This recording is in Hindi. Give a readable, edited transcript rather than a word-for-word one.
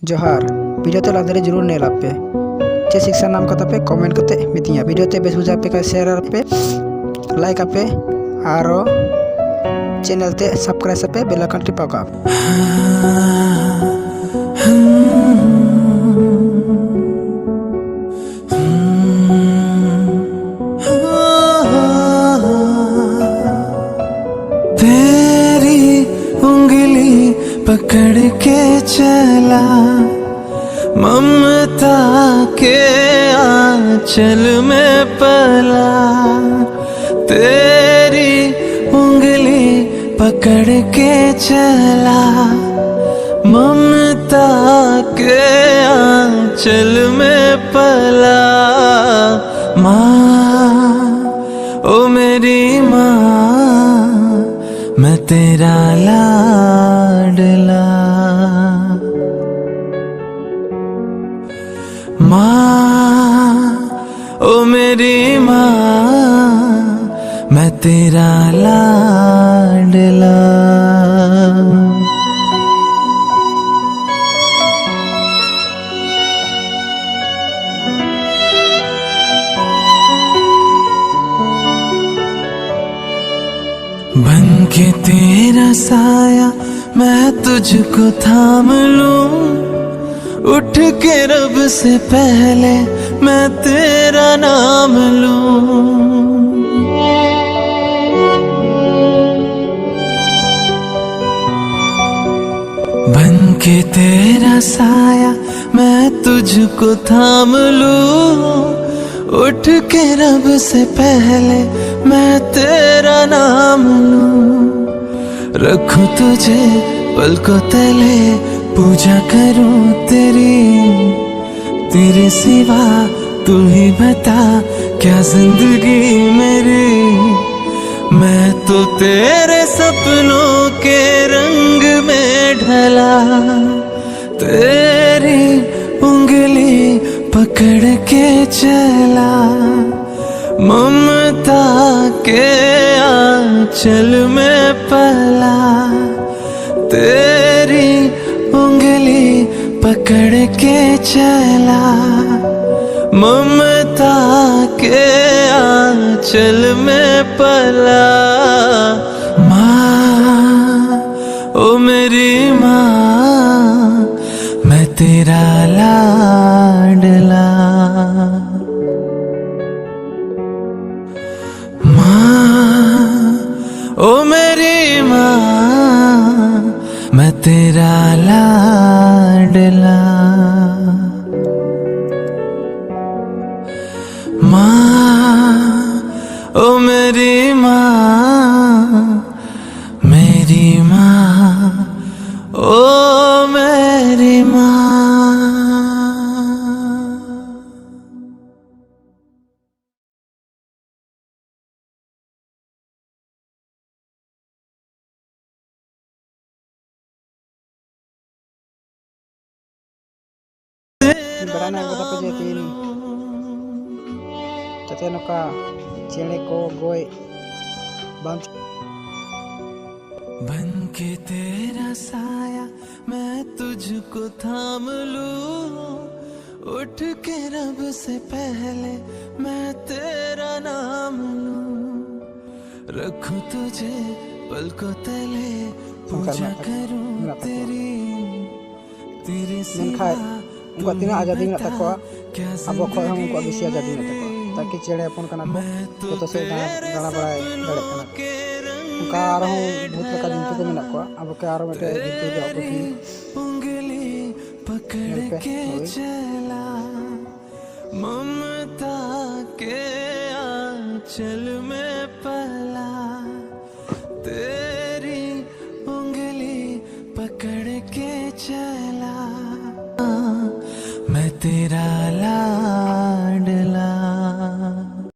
जोहार वीडियो तो लादरे जरूर नेला पे चे शिक्षा नाम कता पे कमेंट करते मितिया वीडियो ते बेस बुझा पे का शेयर पे लाइक पे आरो चैनल ते सब्सक्राइब पे बेल आइकन टिपाओ का तेरी उंगली पकड़ के चला ममता के आंचल में पला। तेरी उंगली पकड़ के चला ममता के आंचल में पला। माँ ओ मेरी माँ मैं तेरा लाडला। माँ ओ मेरी माँ मैं तेरा लाडला। बन के तेरा साया मैं तुझको थाम लूं। उठ के रब से पहले मैं तेरा नाम लूं। बन के तेरा साया मैं तुझको थाम लूं। उठ के रब से पहले मैं तेरा नाम लूं। रखूं तुझे पलकों तले पूजा करूं तेरे सिवा तू ही बता क्या जिंदगी मेरी। मैं तो तेरे सपनों के रंग में ढला। तेरी उंगली पकड़ के चला ममता के आंचल में पला। तेरी उंगली पकड़ के चला ममता के आंचल में पला। माँ ओ मेरी माँ मैं तेरा लाडला। माँ ओ मेरी माँ मैं तेरा लाडला। माँ ओ मेरी माँ ओ मेरी माँ। बराना कता पे जे तीन तते नका चेणे को गोय बांच बन के तेरा साया मैं तुझको थाम लूं। उठ के रब से पहले मैं तेरा नाम लूं। रखूं तुझे पलकों तले पूजा करूं तेरे सिवा उनका तीना आजादी में तकवा अब खो हम उनको बेसी आजादी में तकवा ताकि चेड़े अपन कना को तो से गाना बड़ाय दड़े कना उनका आरो बहुत लका जिंतु को मेना को अब के आरो मटे जिंतु जो अपनी उंगली पकड़ के चला ममता के आंचल में पला। तेरी उंगली पकड़ के चला मैं तेरा